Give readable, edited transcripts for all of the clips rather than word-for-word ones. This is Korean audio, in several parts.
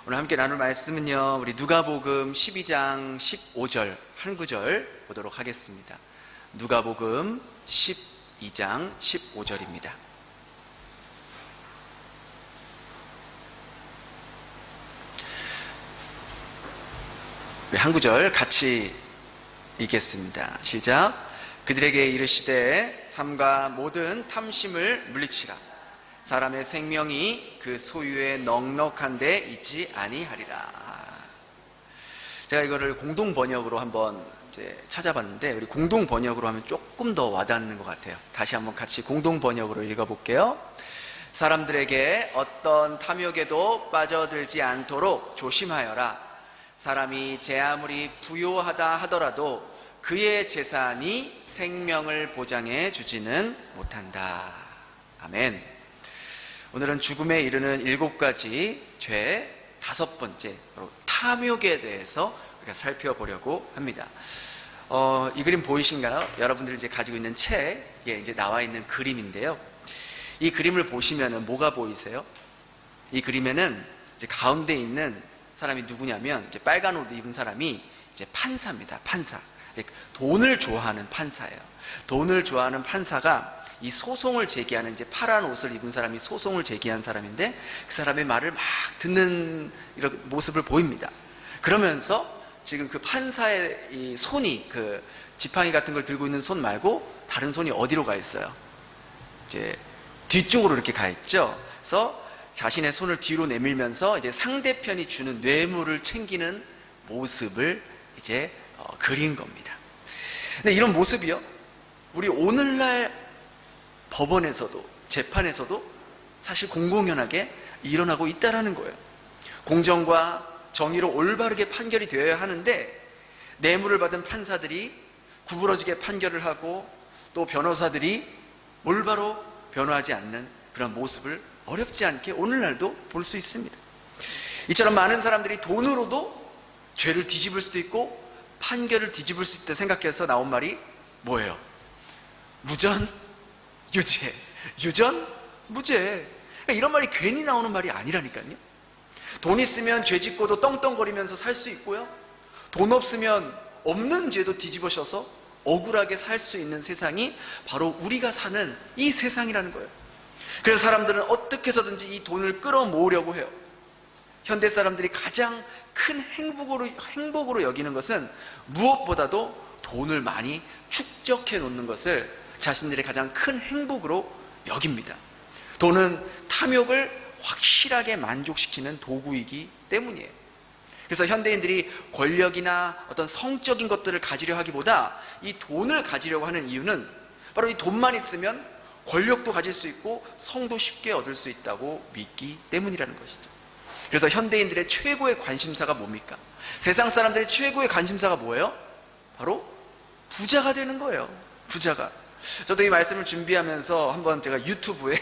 오늘 함께 나눌 말씀은요, 우리 누가복음 12장 15절 한 구절 보도록 하겠습니다. 누가복음 12장 15절입니다. 한 구절 같이 읽겠습니다. 시작. 그들에게 이르시되 삼가 모든 탐심을 물리치라. 사람의 생명이 그 소유에 넉넉한 데 있지 아니하리라. 제가 이거를 공동 번역으로 한번 찾아봤는데, 우리 공동 번역으로 하면 조금 더 와닿는 것 같아요. 다시 한번 같이 공동 번역으로 읽어볼게요. 사람들에게 어떤 탐욕에도 빠져들지 않도록 조심하여라. 사람이 제 아무리 부요하다 하더라도 그의 재산이 생명을 보장해 주지는 못한다. 아멘. 오늘은 죽음에 이르는 7가지 죄 5번째, 바로 탐욕에 대해서 우리가 살펴보려고 합니다. 이 그림 보이신가요? 여러분들이 이제 가지고 있는 책에 이제 나와 있는 그림인데요. 이 그림을 보시면은 뭐가 보이세요? 이 그림에는 이제 가운데 있는 사람이 누구냐면, 이제 빨간 옷 입은 사람이 이제 판사입니다. 판사. 돈을 좋아하는 판사예요. 돈을 좋아하는 판사가 이 소송을 제기하는, 이제 파란 옷을 입은 사람이 소송을 제기한 사람인데, 그 사람의 말을 막 듣는 이런 모습을 보입니다. 그러면서 지금 그 판사의 이 손이, 그 지팡이 같은 걸 들고 있는 손 말고 다른 손이 어디로 가 있어요? 이제 뒤쪽으로 이렇게 가 있죠. 그래서 자신의 손을 뒤로 내밀면서 이제 상대편이 주는 뇌물을 챙기는 모습을 이제 그린 겁니다. 근데 이런 모습이요, 우리 오늘날 법원에서도, 재판에서도 사실 공공연하게 일어나고 있다라는 거예요. 공정과 정의로 올바르게 판결이 되어야 하는데, 뇌물을 받은 판사들이 구부러지게 판결을 하고, 또 변호사들이 올바로 변호하지 않는 그런 모습을 어렵지 않게 오늘날도 볼 수 있습니다. 이처럼 많은 사람들이 돈으로도 죄를 뒤집을 수도 있고 판결을 뒤집을 수 있다 생각해서 나온 말이 뭐예요? 무전, 유죄, 유전, 무죄. 그러니까 이런 말이 괜히 나오는 말이 아니라니까요. 돈 있으면 죄 짓고도 떵떵거리면서 살 수 있고요, 돈 없으면 없는 죄도 뒤집어셔서 억울하게 살 수 있는 세상이 바로 우리가 사는 이 세상이라는 거예요. 그래서 사람들은 어떻게 해서든지 이 돈을 끌어모으려고 해요. 현대 사람들이 가장 큰 행복으로 여기는 것은 무엇보다도 돈을 많이 축적해 놓는 것을 자신들의 가장 큰 행복으로 여깁니다. 돈은 탐욕을 확실하게 만족시키는 도구이기 때문이에요. 그래서 현대인들이 권력이나 어떤 성적인 것들을 가지려 하기보다 이 돈을 가지려고 하는 이유는 바로 이 돈만 있으면 권력도 가질 수 있고 성도 쉽게 얻을 수 있다고 믿기 때문이라는 것이죠. 그래서 현대인들의 최고의 관심사가 뭡니까? 세상 사람들의 최고의 관심사가 뭐예요? 바로 부자가 되는 거예요. 부자가. 저도 이 말씀을 준비하면서 한번 제가 유튜브에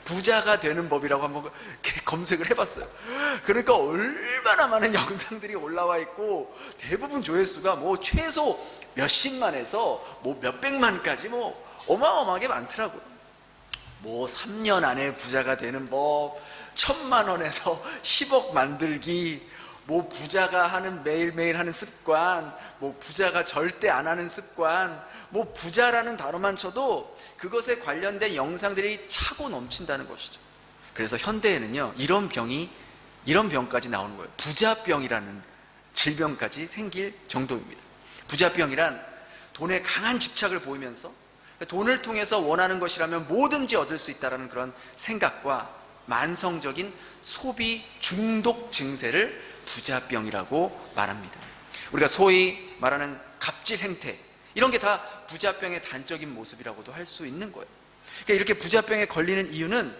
부자가 되는 법이라고 한번 검색을 해봤어요. 그러니까 얼마나 많은 영상들이 올라와 있고, 대부분 조회수가 뭐 최소 몇십만에서 뭐 몇백만까지 뭐 어마어마하게 많더라고요. 뭐 3년 안에 부자가 되는 법, 1,000만 원에서 10억 만들기, 뭐 부자가 하는 매일매일 하는 습관, 뭐 부자가 절대 안 하는 습관, 뭐 부자라는 단어만 쳐도 그것에 관련된 영상들이 차고 넘친다는 것이죠. 그래서 현대에는요, 이런 병까지 나오는 거예요. 부자병이라는 질병까지 생길 정도입니다. 부자병이란 돈에 강한 집착을 보이면서 돈을 통해서 원하는 것이라면 뭐든지 얻을 수 있다는 그런 생각과 만성적인 소비 중독 증세를 부자병이라고 말합니다. 우리가 소위 말하는 갑질 행태, 이런 게 다 부자병의 단적인 모습이라고도 할 수 있는 거예요. 그러니까 이렇게 부자병에 걸리는 이유는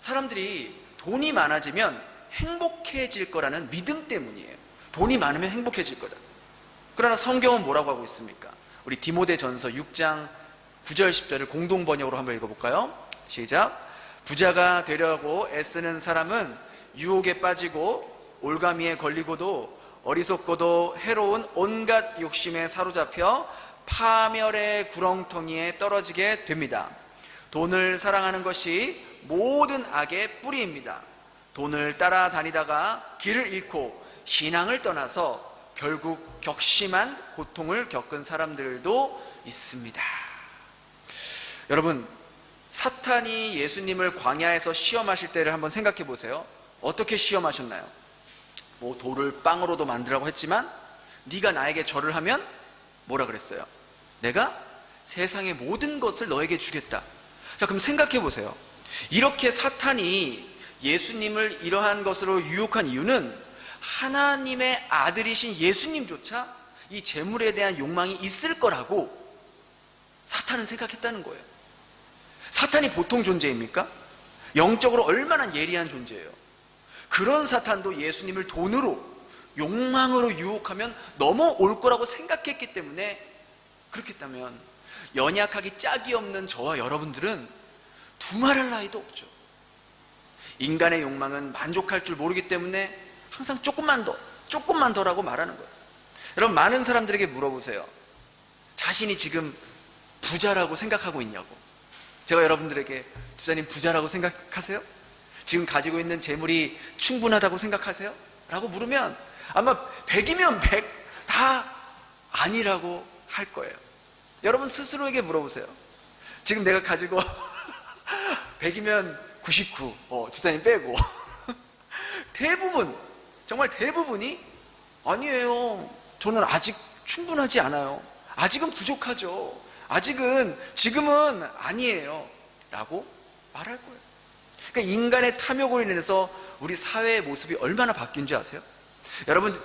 사람들이 돈이 많아지면 행복해질 거라는 믿음 때문이에요. 돈이 많으면 행복해질 거다. 그러나 성경은 뭐라고 하고 있습니까? 우리 디모데전서 6장 9절 10절을 공동 번역으로 한번 읽어볼까요? 시작. 부자가 되려고 애쓰는 사람은 유혹에 빠지고 올가미에 걸리고도 어리석고도 해로운 온갖 욕심에 사로잡혀 파멸의 구렁텅이에 떨어지게 됩니다. 돈을 사랑하는 것이 모든 악의 뿌리입니다. 돈을 따라다니다가 길을 잃고 신앙을 떠나서 결국 격심한 고통을 겪은 사람들도 있습니다. 여러분, 사탄이 예수님을 광야에서 시험하실 때를 한번 생각해 보세요. 어떻게 시험하셨나요? 뭐 돌을 빵으로도 만들라고 했지만 네가 나에게 절을 하면 뭐라 그랬어요? 내가 세상의 모든 것을 너에게 주겠다. 자, 그럼 생각해 보세요. 이렇게 사탄이 예수님을 이러한 것으로 유혹한 이유는 하나님의 아들이신 예수님조차 이 재물에 대한 욕망이 있을 거라고 사탄은 생각했다는 거예요. 사탄이 보통 존재입니까? 영적으로 얼마나 예리한 존재예요. 그런 사탄도 예수님을 돈으로, 욕망으로 유혹하면 넘어올 거라고 생각했기 때문에, 그렇겠다면 연약하기 짝이 없는 저와 여러분들은 두말할 나위도 없죠. 인간의 욕망은 만족할 줄 모르기 때문에 항상 조금만 더라고 말하는 거예요. 여러분, 많은 사람들에게 물어보세요. 자신이 지금 부자라고 생각하고 있냐고. 제가 여러분들에게 집사님 부자라고 생각하세요? 지금 가지고 있는 재물이 충분하다고 생각하세요? 라고 물으면 아마 100이면 100 다 아니라고 할 거예요. 여러분 스스로에게 물어보세요. 지금 내가 가지고 100이면 99, 집사님 빼고 대부분, 정말 대부분이 아니에요. 저는 아직 충분하지 않아요. 아직은 부족하죠. 지금은 아니에요. 라고 말할 거예요. 그러니까 인간의 탐욕으로 인해서 우리 사회의 모습이 얼마나 바뀐 줄 아세요? 여러분,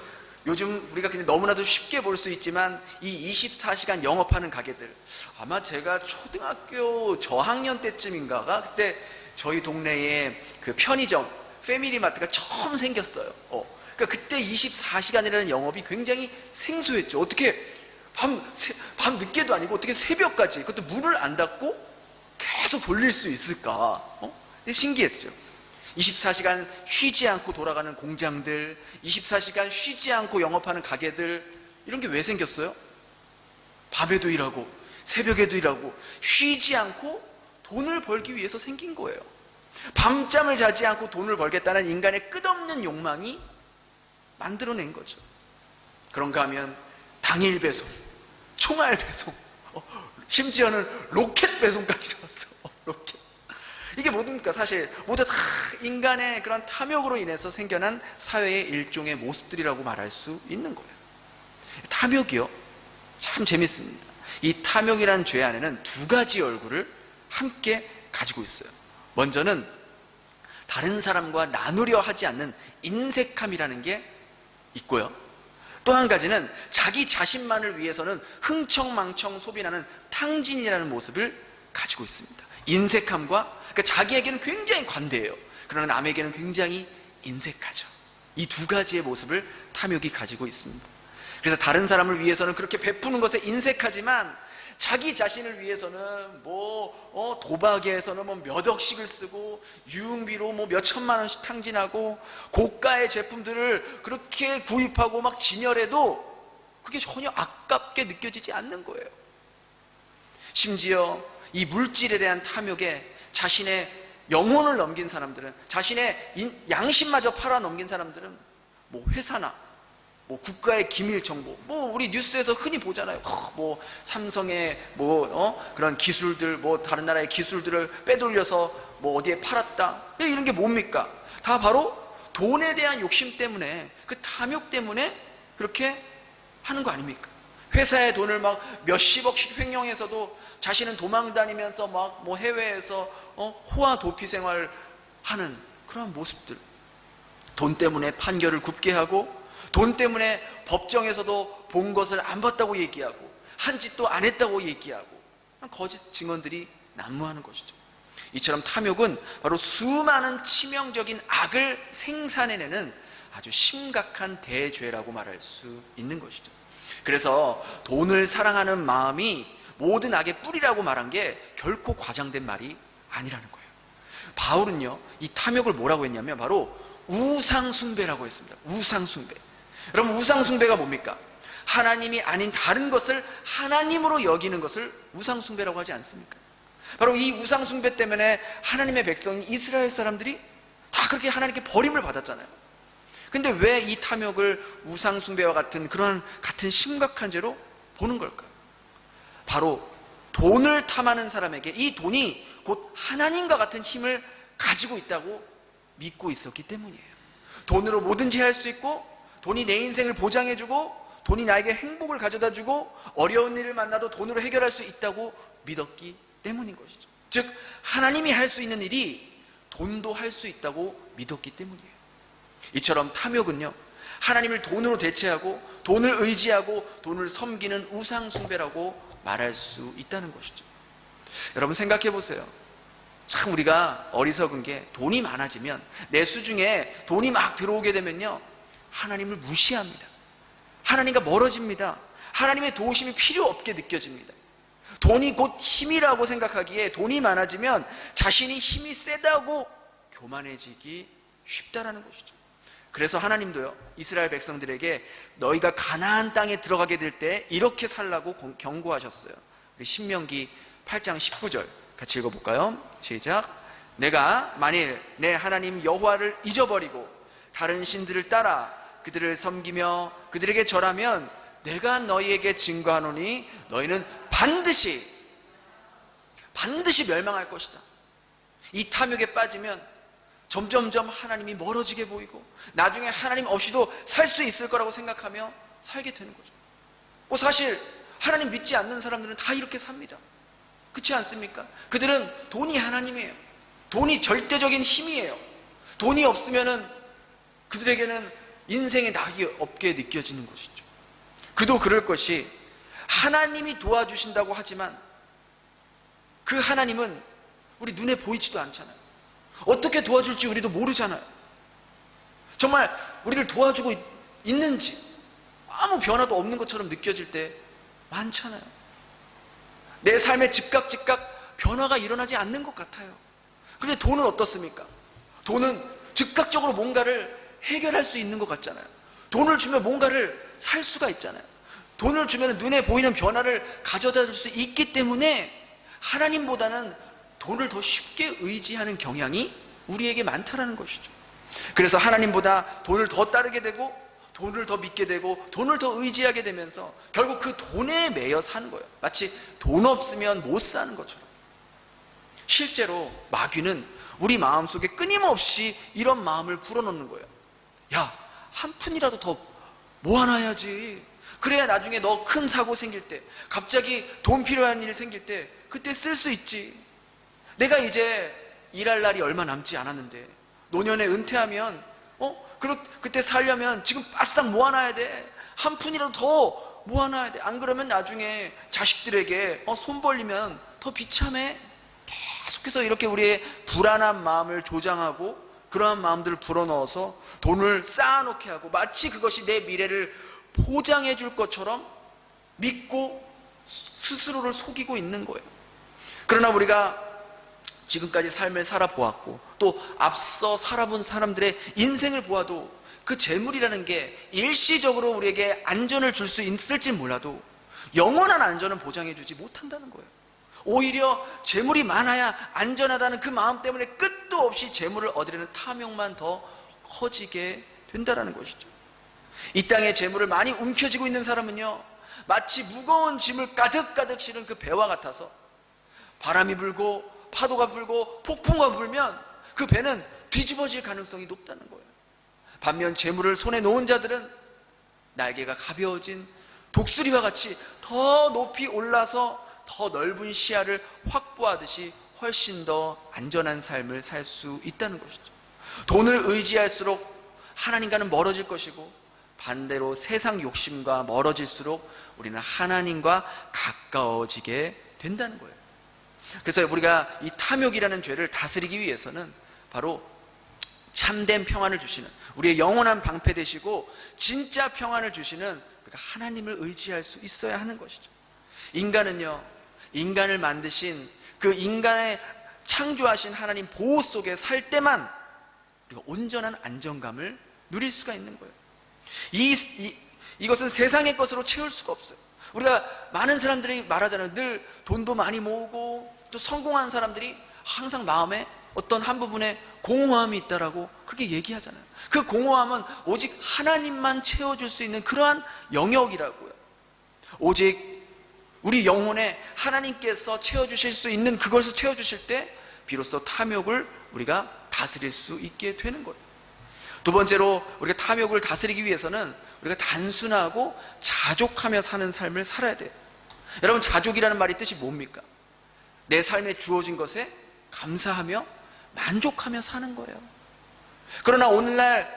요즘 우리가 그냥 너무나도 쉽게 볼 수 있지만 이 24시간 영업하는 가게들, 아마 제가 초등학교 저학년 때쯤인가가 그때 저희 동네에 그 편의점, 패밀리마트가 처음 생겼어요. 그러니까 그때 24시간이라는 영업이 굉장히 생소했죠. 어떻게 밤 늦게도 아니고 어떻게 새벽까지, 그것도 문을 안 닫고 계속 돌릴 수 있을까? 신기했죠. 24시간 쉬지 않고 돌아가는 공장들, 24시간 쉬지 않고 영업하는 가게들, 이런 게 왜 생겼어요? 밤에도 일하고 새벽에도 일하고 쉬지 않고 돈을 벌기 위해서 생긴 거예요. 밤잠을 자지 않고 돈을 벌겠다는 인간의 끝없는 욕망이 만들어낸 거죠. 그런가 하면 당일 배송, 총알 배송, 심지어는 로켓 배송까지 왔어. 로켓. 이게 뭡니까? 사실 모두 다 인간의 그런 탐욕으로 인해서 생겨난 사회의 일종의 모습들이라고 말할 수 있는 거예요. 탐욕이요, 참 재밌습니다. 이 탐욕이라는 죄 안에는 두 가지 얼굴을 함께 가지고 있어요. 먼저는 다른 사람과 나누려 하지 않는 인색함이라는 게 있고요, 또 한 가지는 자기 자신만을 위해서는 흥청망청 소비하는 탕진이라는 모습을 가지고 있습니다. 인색함과, 그러니까 자기에게는 굉장히 관대해요. 그러나 남에게는 굉장히 인색하죠. 이 두 가지의 모습을 탐욕이 가지고 있습니다. 그래서 다른 사람을 위해서는 그렇게 베푸는 것에 인색하지만 자기 자신을 위해서는 도박에서는 몇 억씩을 쓰고 유흥비로 몇 천만 원씩 탕진하고 고가의 제품들을 그렇게 구입하고 막 진열해도 그게 전혀 아깝게 느껴지지 않는 거예요. 심지어 이 물질에 대한 탐욕에 자신의 영혼을 넘긴 사람들은, 자신의 양심마저 팔아 넘긴 사람들은 회사나 국가의 기밀 정보, 우리 뉴스에서 흔히 보잖아요. 삼성의 그런 기술들, 다른 나라의 기술들을 빼돌려서 어디에 팔았다. 이런 게 뭡니까? 다 바로 돈에 대한 욕심 때문에, 그 탐욕 때문에 그렇게 하는 거 아닙니까? 회사의 돈을 몇십억씩 횡령해서도 자신은 도망 다니면서 해외에서 호화 도피 생활 하는 그런 모습들. 돈 때문에 판결을 굽게 하고, 돈 때문에 법정에서도 본 것을 안 봤다고 얘기하고, 한 짓도 안 했다고 얘기하고, 거짓 증언들이 난무하는 것이죠. 이처럼 탐욕은 바로 수많은 치명적인 악을 생산해내는 아주 심각한 대죄라고 말할 수 있는 것이죠. 그래서 돈을 사랑하는 마음이 모든 악의 뿌리라고 말한 게 결코 과장된 말이 아니라는 거예요. 바울은요, 이 탐욕을 뭐라고 했냐면 바로 우상숭배라고 했습니다. 우상숭배. 여러분, 우상숭배가 뭡니까? 하나님이 아닌 다른 것을 하나님으로 여기는 것을 우상숭배라고 하지 않습니까? 바로 이 우상숭배 때문에 하나님의 백성 이스라엘 사람들이 다 그렇게 하나님께 버림을 받았잖아요. 근데 왜 이 탐욕을 우상숭배와 같은 그런 같은 심각한 죄로 보는 걸까요? 바로 돈을 탐하는 사람에게 이 돈이 곧 하나님과 같은 힘을 가지고 있다고 믿고 있었기 때문이에요. 돈으로 뭐든지 할 수 있고, 돈이 내 인생을 보장해주고, 돈이 나에게 행복을 가져다주고, 어려운 일을 만나도 돈으로 해결할 수 있다고 믿었기 때문인 것이죠. 즉 하나님이 할 수 있는 일이 돈도 할 수 있다고 믿었기 때문이에요. 이처럼 탐욕은요, 하나님을 돈으로 대체하고 돈을 의지하고 돈을 섬기는 우상숭배라고 말할 수 있다는 것이죠. 여러분 생각해 보세요. 참 우리가 어리석은 게, 돈이 많아지면, 내 수중에 돈이 막 들어오게 되면요, 하나님을 무시합니다. 하나님과 멀어집니다. 하나님의 도우심이 필요 없게 느껴집니다. 돈이 곧 힘이라고 생각하기에 돈이 많아지면 자신이 힘이 세다고 교만해지기 쉽다라는 것이죠. 그래서 하나님도요, 이스라엘 백성들에게 너희가 가나안 땅에 들어가게 될 때 이렇게 살라고 경고하셨어요. 우리 신명기 8장 19절 같이 읽어볼까요? 시작. 내가 만일 내 하나님 여호와를 잊어버리고 다른 신들을 따라 그들을 섬기며 그들에게 절하면 내가 너희에게 증거하노니 너희는 반드시 멸망할 것이다. 이 탐욕에 빠지면 점점점 하나님이 멀어지게 보이고, 나중에 하나님 없이도 살 수 있을 거라고 생각하며 살게 되는 거죠. 사실 하나님 믿지 않는 사람들은 다 이렇게 삽니다. 그렇지 않습니까? 그들은 돈이 하나님이에요. 돈이 절대적인 힘이에요. 돈이 없으면은 그들에게는 인생의 낙이 없게 느껴지는 것이죠. 그도 그럴 것이, 하나님이 도와주신다고 하지만 그 하나님은 우리 눈에 보이지도 않잖아요. 어떻게 도와줄지 우리도 모르잖아요. 정말 우리를 도와주고 있는지 아무 변화도 없는 것처럼 느껴질 때 많잖아요. 내 삶에 즉각 변화가 일어나지 않는 것 같아요. 그런데 돈은 어떻습니까? 돈은 즉각적으로 뭔가를 해결할 수 있는 것 같잖아요. 돈을 주면 뭔가를 살 수가 있잖아요. 돈을 주면 눈에 보이는 변화를 가져다 줄 수 있기 때문에 하나님보다는 돈을 더 쉽게 의지하는 경향이 우리에게 많다라는 것이죠. 그래서 하나님보다 돈을 더 따르게 되고, 돈을 더 믿게 되고, 돈을 더 의지하게 되면서 결국 그 돈에 매여 사는 거예요. 마치 돈 없으면 못 사는 것처럼. 실제로 마귀는 우리 마음속에 끊임없이 이런 마음을 불어넣는 거예요. 야, 한 푼이라도 더 모아놔야지. 그래야 나중에 너 큰 사고 생길 때, 갑자기 돈 필요한 일 생길 때 그때 쓸 수 있지. 내가 이제 일할 날이 얼마 남지 않았는데 노년에 은퇴하면 그때 살려면 지금 바싹 모아놔야 돼. 한 푼이라도 더 모아놔야 돼. 안 그러면 나중에 자식들에게 손 벌리면 더 비참해. 계속해서 이렇게 우리의 불안한 마음을 조장하고, 그러한 마음들을 불어넣어서 돈을 쌓아놓게 하고, 마치 그것이 내 미래를 보장해 줄 것처럼 믿고 스스로를 속이고 있는 거예요. 그러나 우리가 지금까지 삶을 살아보았고, 또 앞서 살아본 사람들의 인생을 보아도 그 재물이라는 게 일시적으로 우리에게 안전을 줄 수 있을지 몰라도 영원한 안전은 보장해주지 못한다는 거예요. 오히려 재물이 많아야 안전하다는 그 마음 때문에 끝도 없이 재물을 얻으려는 탐욕만 더 커지게 된다는 것이죠. 이 땅에 재물을 많이 움켜쥐고 있는 사람은요, 마치 무거운 짐을 가득가득 실은 그 배와 같아서 바람이 불고 파도가 불고 폭풍과 불면 그 배는 뒤집어질 가능성이 높다는 거예요. 반면 재물을 손에 놓은 자들은 날개가 가벼워진 독수리와 같이 더 높이 올라서 더 넓은 시야를 확보하듯이 훨씬 더 안전한 삶을 살 수 있다는 것이죠. 돈을 의지할수록 하나님과는 멀어질 것이고, 반대로 세상 욕심과 멀어질수록 우리는 하나님과 가까워지게 된다는 거예요. 그래서 우리가 이 탐욕이라는 죄를 다스리기 위해서는 바로 참된 평안을 주시는, 우리의 영원한 방패 되시고 진짜 평안을 주시는 우리가 하나님을 의지할 수 있어야 하는 것이죠. 인간은요, 인간을 만드신 그 인간의 창조하신 하나님 보호 속에 살 때만 우리가 온전한 안정감을 누릴 수가 있는 거예요. 이것은 세상의 것으로 채울 수가 없어요. 우리가 많은 사람들이 말하잖아요. 늘 돈도 많이 모으고 또 성공한 사람들이 항상 마음에 어떤 한 부분에 공허함이 있다라고 그렇게 얘기하잖아요. 그 공허함은 오직 하나님만 채워줄 수 있는 그러한 영역이라고요. 오직 우리 영혼에 하나님께서 채워주실 수 있는 그것을 채워주실 때 비로소 탐욕을 우리가 다스릴 수 있게 되는 거예요. 두 번째로 우리가 탐욕을 다스리기 위해서는 우리가 단순하고 자족하며 사는 삶을 살아야 돼요. 여러분, 자족이라는 말이 뜻이 뭡니까? 내 삶에 주어진 것에 감사하며 만족하며 사는 거예요. 그러나 오늘날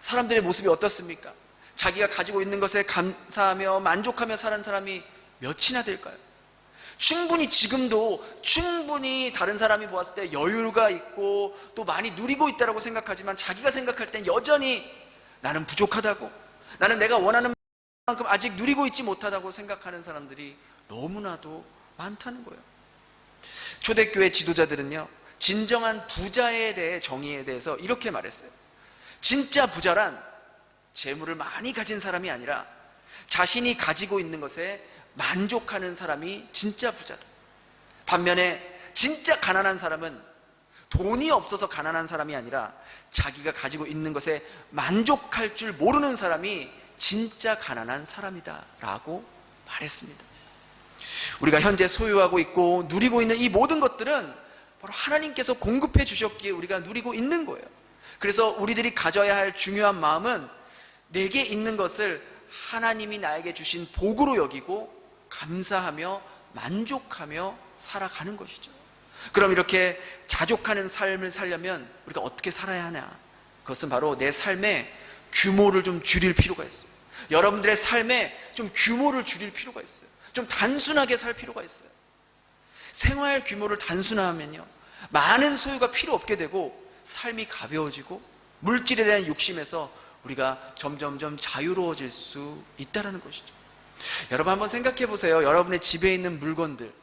사람들의 모습이 어떻습니까? 자기가 가지고 있는 것에 감사하며 만족하며 사는 사람이 몇이나 될까요? 충분히 지금도 충분히 다른 사람이 보았을 때 여유가 있고 또 많이 누리고 있다고 생각하지만 자기가 생각할 땐 여전히 나는 부족하다고, 나는 내가 원하는 만큼 아직 누리고 있지 못하다고 생각하는 사람들이 너무나도 많다는 거예요. 초대교회 지도자들은요, 진정한 부자에 대해 정의에 대해서 이렇게 말했어요. 진짜 부자란 재물을 많이 가진 사람이 아니라 자신이 가지고 있는 것에 만족하는 사람이 진짜 부자다. 반면에 진짜 가난한 사람은 돈이 없어서 가난한 사람이 아니라 자기가 가지고 있는 것에 만족할 줄 모르는 사람이 진짜 가난한 사람이다 라고 말했습니다. 우리가 현재 소유하고 있고 누리고 있는 이 모든 것들은 바로 하나님께서 공급해 주셨기에 우리가 누리고 있는 거예요. 그래서 우리들이 가져야 할 중요한 마음은 내게 있는 것을 하나님이 나에게 주신 복으로 여기고 감사하며 만족하며 살아가는 것이죠. 그럼 이렇게 자족하는 삶을 살려면 우리가 어떻게 살아야 하냐? 그것은 바로 내 삶의 규모를 좀 줄일 필요가 있어요. 여러분들의 삶에 좀 규모를 줄일 필요가 있어요. 좀 단순하게 살 필요가 있어요. 생활 규모를 단순화하면요, 많은 소유가 필요 없게 되고 삶이 가벼워지고 물질에 대한 욕심에서 우리가 점점점 자유로워질 수 있다는 것이죠. 여러분 한번 생각해 보세요. 여러분의 집에 있는 물건들,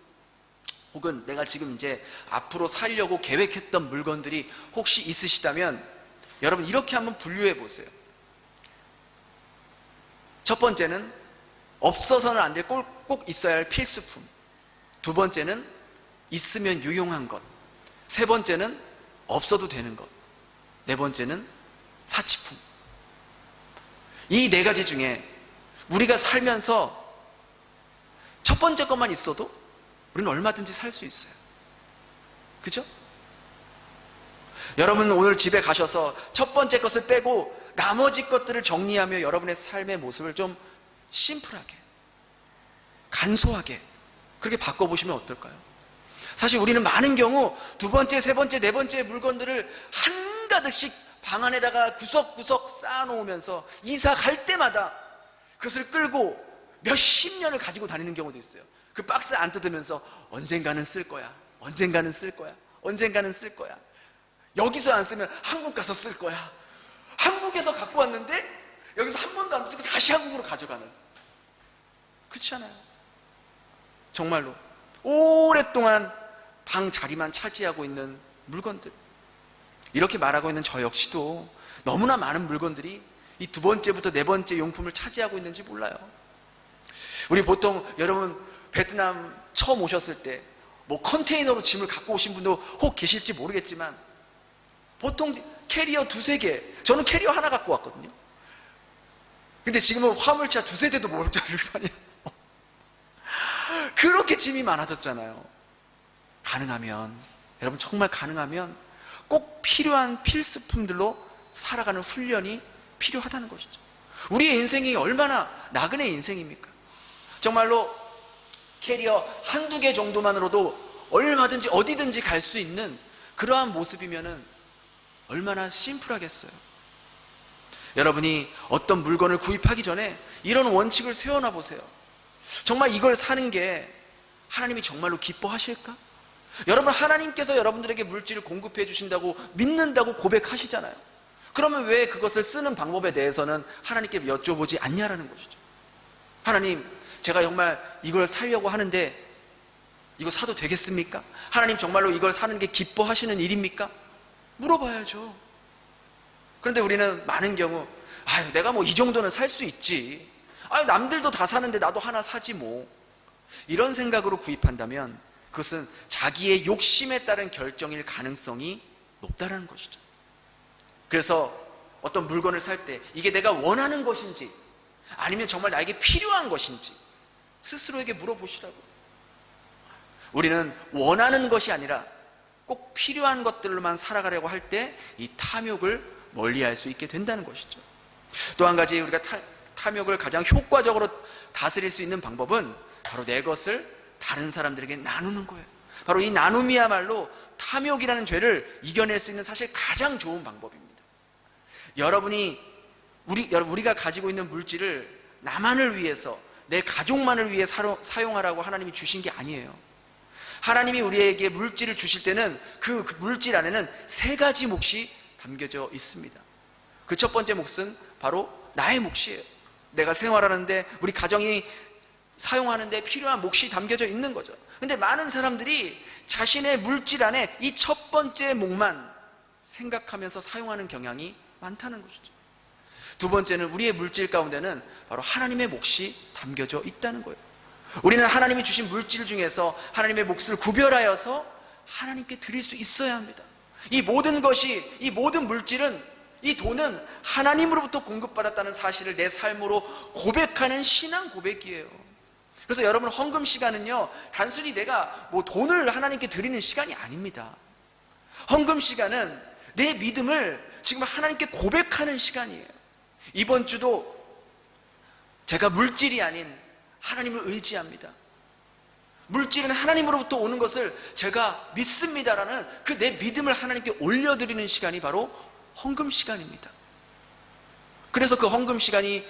혹은 내가 지금 이제 앞으로 살려고 계획했던 물건들이 혹시 있으시다면 여러분 이렇게 한번 분류해 보세요. 첫 번째는 없어서는 안 될 꼭 있어야 할 필수품. 두 번째는 있으면 유용한 것. 세 번째는 없어도 되는 것. 네 번째는 사치품. 이 네 가지 중에 우리가 살면서 첫 번째 것만 있어도 우리는 얼마든지 살 수 있어요. 그죠? 여러분 오늘 집에 가셔서 첫 번째 것을 빼고 나머지 것들을 정리하며 여러분의 삶의 모습을 좀 심플하게, 간소하게 그렇게 바꿔보시면 어떨까요? 사실 우리는 많은 경우 두 번째, 세 번째, 네 번째 물건들을 한가득씩 방 안에다가 구석구석 쌓아놓으면서 이사 갈 때마다 그것을 끌고 몇십 년을 가지고 다니는 경우도 있어요. 그 박스 안 뜯으면서 언젠가는 쓸 거야, 언젠가는 쓸 거야, 언젠가는 쓸 거야. 여기서 안 쓰면 한국 가서 쓸 거야. 한국에서 갖고 왔는데 여기서 한 번도 안 쓰고 다시 한국으로 가져가는. 그렇지 않아요? 정말로 오랫동안 방 자리만 차지하고 있는 물건들. 이렇게 말하고 있는 저 역시도 너무나 많은 물건들이 이 두 번째부터 네 번째 용품을 차지하고 있는지 몰라요. 우리 보통 여러분 베트남 처음 오셨을 때 뭐 컨테이너로 짐을 갖고 오신 분도 혹 계실지 모르겠지만 보통 캐리어 두세 개, 저는 캐리어 하나 갖고 왔거든요. 근데 지금은 화물차 두세 대도 모을 자리가 그렇게 짐이 많아졌잖아요. 가능하면, 여러분 정말 가능하면 꼭 필요한 필수품들로 살아가는 훈련이 필요하다는 것이죠. 우리의 인생이 얼마나 나그네 인생입니까? 정말로 캐리어 한두 개 정도만으로도 얼마든지 어디든지 갈 수 있는 그러한 모습이면은 얼마나 심플하겠어요. 여러분이 어떤 물건을 구입하기 전에 이런 원칙을 세워놔 보세요. 정말 이걸 사는 게 하나님이 정말로 기뻐하실까? 여러분 하나님께서 여러분들에게 물질을 공급해 주신다고 믿는다고 고백하시잖아요. 그러면 왜 그것을 쓰는 방법에 대해서는 하나님께 여쭤보지 않냐라는 것이죠. 하나님, 제가 정말 이걸 사려고 하는데 이거 사도 되겠습니까? 하나님 정말로 이걸 사는 게 기뻐하시는 일입니까? 물어봐야죠. 그런데 우리는 많은 경우 아유 내가 뭐 이 정도는 살 수 있지, 아유 남들도 다 사는데 나도 하나 사지 뭐, 이런 생각으로 구입한다면 그것은 자기의 욕심에 따른 결정일 가능성이 높다는 것이죠. 그래서 어떤 물건을 살 때 이게 내가 원하는 것인지 아니면 정말 나에게 필요한 것인지 스스로에게 물어보시라고. 우리는 원하는 것이 아니라 꼭 필요한 것들로만 살아가려고 할 때 이 탐욕을 멀리할 수 있게 된다는 것이죠. 또 한 가지 우리가 탐욕을 가장 효과적으로 다스릴 수 있는 방법은 바로 내 것을 다른 사람들에게 나누는 거예요. 바로 이 나눔이야말로 탐욕이라는 죄를 이겨낼 수 있는 사실 가장 좋은 방법입니다. 우리가 가지고 있는 물질을 나만을 위해서, 내 가족만을 위해 사용하라고 하나님이 주신 게 아니에요. 하나님이 우리에게 물질을 주실 때는 그 물질 안에는 세 가지 몫이 담겨져 있습니다. 그 첫 번째 몫은 바로 나의 몫이에요. 내가 생활하는데, 우리 가정이 사용하는데 필요한 몫이 담겨져 있는 거죠. 근데 많은 사람들이 자신의 물질 안에 이 첫 번째 몫만 생각하면서 사용하는 경향이 많다는 것이죠. 두 번째는 우리의 물질 가운데는 바로 하나님의 몫이 담겨져 있다는 거예요. 우리는 하나님이 주신 물질 중에서 하나님의 몫을 구별하여서 하나님께 드릴 수 있어야 합니다. 이 모든 물질은, 이 돈은 하나님으로부터 공급받았다는 사실을 내 삶으로 고백하는 신앙 고백이에요. 그래서 여러분, 헌금 시간은요, 단순히 내가 돈을 하나님께 드리는 시간이 아닙니다. 헌금 시간은 내 믿음을 지금 하나님께 고백하는 시간이에요. 이번 주도 제가 물질이 아닌 하나님을 의지합니다. 물질은 하나님으로부터 오는 것을 제가 믿습니다라는 그 내 믿음을 하나님께 올려드리는 시간이 바로 헌금 시간입니다. 그래서 그 헌금 시간이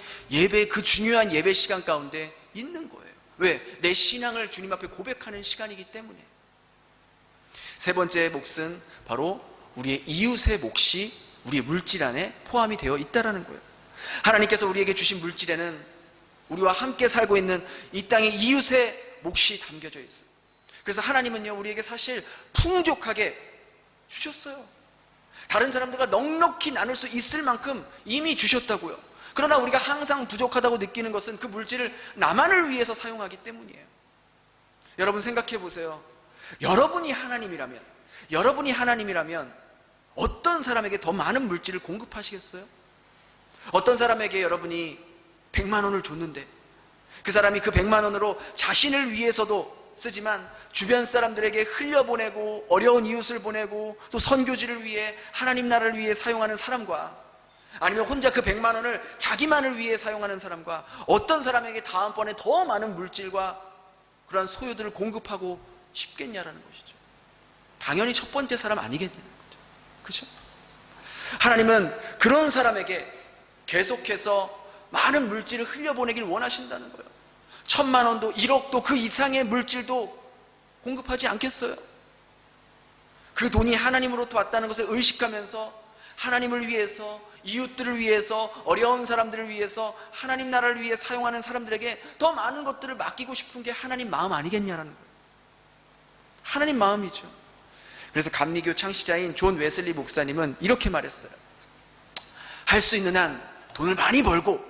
그 중요한 예배 시간 가운데 있는 거예요. 왜? 내 신앙을 주님 앞에 고백하는 시간이기 때문에. 세 번째 몫은 바로 우리의 이웃의 몫이 우리의 물질 안에 포함이 되어 있다는 거예요. 하나님께서 우리에게 주신 물질에는 우리와 함께 살고 있는 이 땅의 이웃의 몫이 담겨져 있어요. 그래서 하나님은요, 우리에게 사실 풍족하게 주셨어요. 다른 사람들과 넉넉히 나눌 수 있을 만큼 이미 주셨다고요. 그러나 우리가 항상 부족하다고 느끼는 것은 그 물질을 나만을 위해서 사용하기 때문이에요. 여러분 생각해 보세요. 여러분이 하나님이라면 어떤 사람에게 더 많은 물질을 공급하시겠어요? 어떤 사람에게 여러분이 100만 원을 줬는데 그 사람이 그 100만 원으로 자신을 위해서도 쓰지만 주변 사람들에게 흘려보내고 어려운 이웃을 보내고 또 선교지를 위해, 하나님 나라를 위해 사용하는 사람과, 아니면 혼자 그 100만 원을 자기만을 위해 사용하는 사람과, 어떤 사람에게 다음번에 더 많은 물질과 그러한 소유들을 공급하고 싶겠냐라는 것이죠. 당연히 첫 번째 사람 아니겠냐는 거죠. 그렇죠? 하나님은 그런 사람에게 계속해서 많은 물질을 흘려보내길 원하신다는 거예요. 1000만 원도 1억도 그 이상의 물질도 공급하지 않겠어요? 그 돈이 하나님으로부터 왔다는 것을 의식하면서 하나님을 위해서, 이웃들을 위해서, 어려운 사람들을 위해서, 하나님 나라를 위해 사용하는 사람들에게 더 많은 것들을 맡기고 싶은 게 하나님 마음 아니겠냐라는 거예요. 하나님 마음이죠. 그래서 감리교 창시자인 존 웨슬리 목사님은 이렇게 말했어요. 할 수 있는 한 돈을 많이 벌고,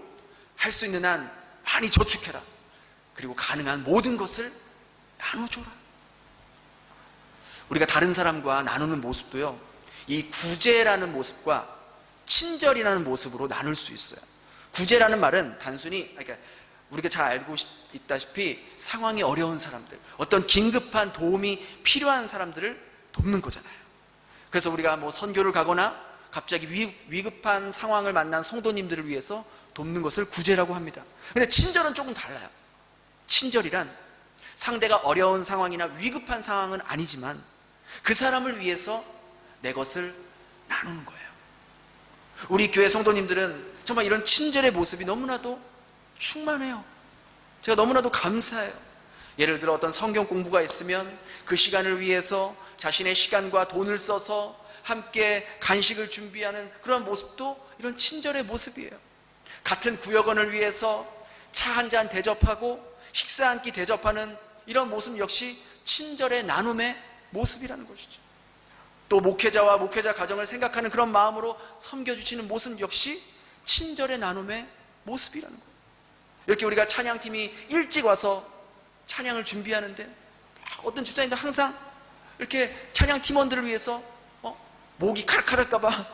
할 수 있는 한 많이 저축해라. 그리고 가능한 모든 것을 나눠줘라. 우리가 다른 사람과 나누는 모습도요, 이 구제라는 모습과 친절이라는 모습으로 나눌 수 있어요. 구제라는 말은 단순히, 그러니까 우리가 잘 알고 있다시피 상황이 어려운 사람들, 어떤 긴급한 도움이 필요한 사람들을 돕는 거잖아요. 그래서 우리가 선교를 가거나 갑자기 위급한 상황을 만난 성도님들을 위해서 돕는 것을 구제라고 합니다. 근데 친절은 조금 달라요. 친절이란 상대가 어려운 상황이나 위급한 상황은 아니지만 그 사람을 위해서 내 것을 나누는 거예요. 우리 교회 성도님들은 정말 이런 친절의 모습이 너무나도 충만해요. 제가 너무나도 감사해요. 예를 들어 어떤 성경 공부가 있으면 그 시간을 위해서 자신의 시간과 돈을 써서 함께 간식을 준비하는 그런 모습도 이런 친절의 모습이에요. 같은 구역원을 위해서 차 한 잔 대접하고 식사 한 끼 대접하는 이런 모습 역시 친절의 나눔의 모습이라는 것이죠. 또 목회자와 목회자 가정을 생각하는 그런 마음으로 섬겨주시는 모습 역시 친절의 나눔의 모습이라는 거예요. 이렇게 우리가 찬양팀이 일찍 와서 찬양을 준비하는데 어떤 집사님들 항상 이렇게 찬양 팀원들을 위해서 목이 칼칼할까봐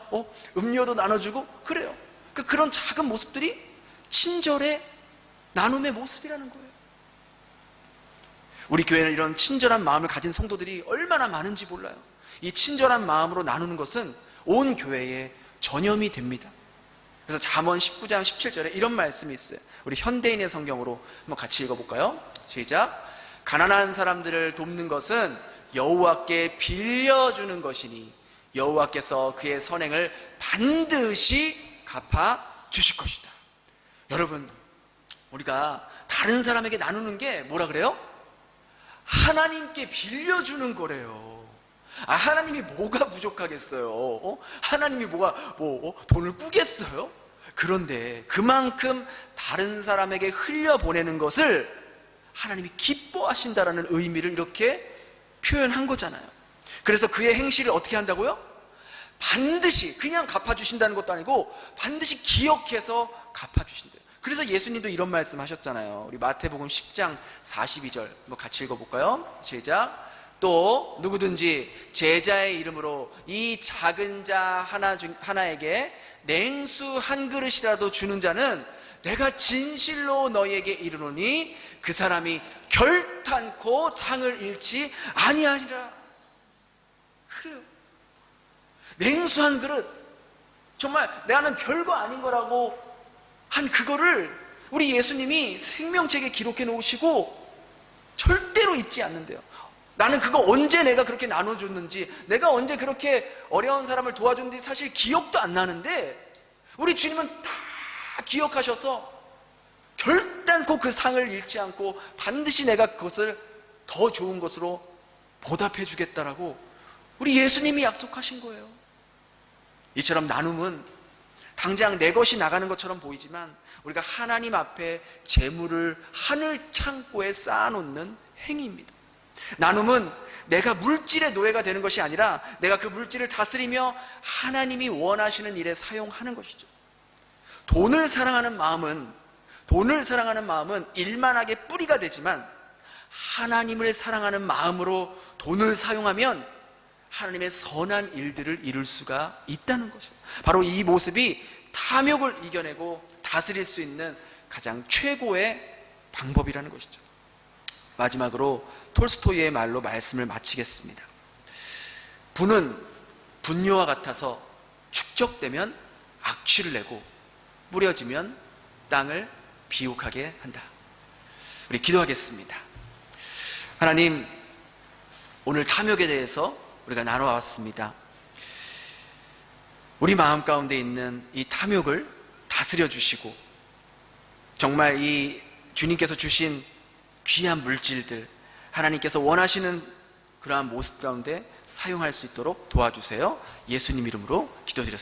음료도 나눠주고 그래요. 그런 작은 모습들이 친절의 나눔의 모습이라는 거예요. 우리 교회는 이런 친절한 마음을 가진 성도들이 얼마나 많은지 몰라요. 이 친절한 마음으로 나누는 것은 온 교회의 전염이 됩니다. 그래서 잠언 19장 17절에 이런 말씀이 있어요. 우리 현대인의 성경으로 한번 같이 읽어볼까요? 시작. 가난한 사람들을 돕는 것은 여호와께 빌려주는 것이니 여호와께서 그의 선행을 반드시 갚아 주실 것이다. 여러분, 우리가 다른 사람에게 나누는 게 뭐라 그래요? 하나님께 빌려주는 거래요. 하나님이 뭐가 부족하겠어요? 하나님이 돈을 꾸겠어요? 그런데 그만큼 다른 사람에게 흘려보내는 것을 하나님이 기뻐하신다라는 의미를 이렇게 표현한 거잖아요. 그래서 그의 행실을 어떻게 한다고요? 반드시, 그냥 갚아주신다는 것도 아니고 반드시 기억해서 갚아주신대요. 그래서 예수님도 이런 말씀 하셨잖아요. 우리 마태복음 10장 42절 같이 읽어볼까요? 시작. 또 누구든지 제자의 이름으로 이 작은 자 하나에게 냉수 한 그릇이라도 주는 자는 내가 진실로 너희에게 이르노니 그 사람이 결탄코 상을 잃지 아니하리라. 그래요. 냉수 한 그릇, 정말 나는 별거 아닌 거라고 한 그거를 우리 예수님이 생명책에 기록해 놓으시고 절대로 잊지 않는데요. 나는 그거 언제 내가 그렇게 나눠줬는지, 내가 언제 그렇게 어려운 사람을 도와줬는지 사실 기억도 안 나는데 우리 주님은 다 기억하셔서 결단코 그 상을 잃지 않고 반드시 내가 그것을 더 좋은 것으로 보답해 주겠다라고 우리 예수님이 약속하신 거예요. 이처럼 나눔은 당장 내 것이 나가는 것처럼 보이지만 우리가 하나님 앞에 재물을 하늘 창고에 쌓아놓는 행위입니다. 나눔은 내가 물질의 노예가 되는 것이 아니라 내가 그 물질을 다스리며 하나님이 원하시는 일에 사용하는 것이죠. 돈을 사랑하는 마음은 일만하게 뿌리가 되지만 하나님을 사랑하는 마음으로 돈을 사용하면 하나님의 선한 일들을 이룰 수가 있다는 것이죠. 바로 이 모습이 탐욕을 이겨내고 다스릴 수 있는 가장 최고의 방법이라는 것이죠. 마지막으로 톨스토이의 말로 말씀을 마치겠습니다. 분은 분뇨와 같아서 축적되면 악취를 내고 뿌려지면 땅을 비옥하게 한다. 우리 기도하겠습니다. 하나님, 오늘 탐욕에 대해서 우리가 나눠왔습니다. 우리 마음 가운데 있는 이 탐욕을 다스려 주시고 정말 이 주님께서 주신 귀한 물질들, 하나님께서 원하시는 그러한 모습 가운데 사용할 수 있도록 도와주세요. 예수님 이름으로 기도드렸습니다.